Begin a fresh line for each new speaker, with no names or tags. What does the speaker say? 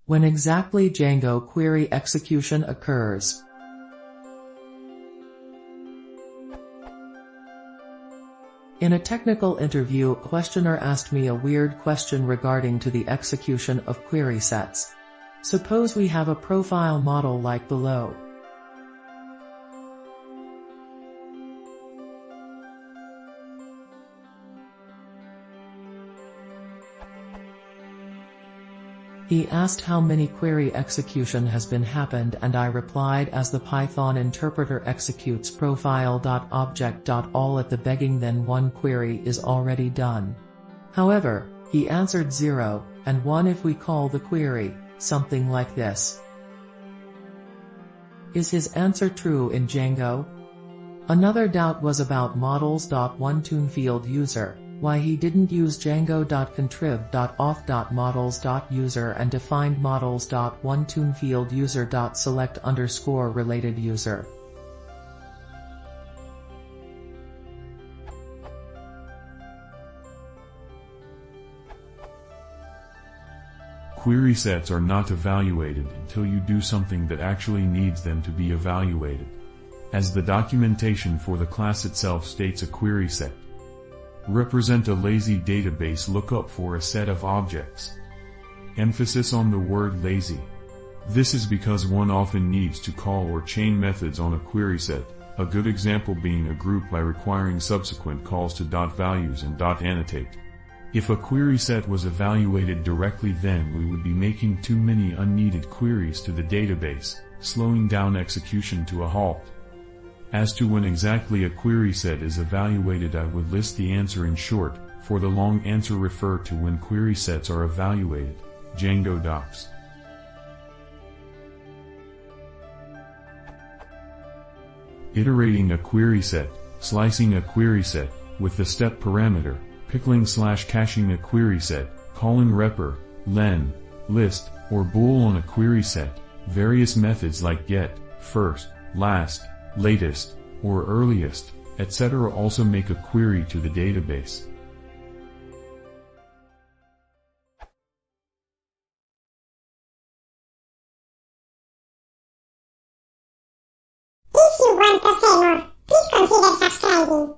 When exactly Django query execution occurs. In a technical interview, a questioner asked me a weird question regarding to the execution of query sets. Suppose we have a profile model like below. He asked how many query execution has been happened, and I replied as the Python interpreter executes profile.object.all at the beginning, then one query is already done. However, he answered 0, and 1 if we call the query, something like this. Is his answer true in Django? Another doubt was about models.onetoonFieldUser. Why he didn't use django.contrib.auth.models.user and defined models.onetoonFieldUser.select_related user.
Query sets are not evaluated until you do something that actually needs them to be evaluated. As the documentation for the class itself states, a query set represent a lazy database lookup for a set of objects. Emphasis on the word lazy. This is because one often needs to call or chain methods on a query set, a good example being a group by requiring subsequent calls to .values and .annotate. If a query set was evaluated directly, then we would be making too many unneeded queries to the database, slowing down execution to a halt. As to when exactly a query set is evaluated, I would list the answer in short. For the long answer, refer to when query sets are evaluated. Django docs. Iterating a query set, slicing a query set, with the step parameter, pickling/caching a query set, calling repr, len, list, or bool on a query set. Various methods like get, first, last, latest, or earliest, etc. also make a query to the database.
If you want to say more, please consider subscribing.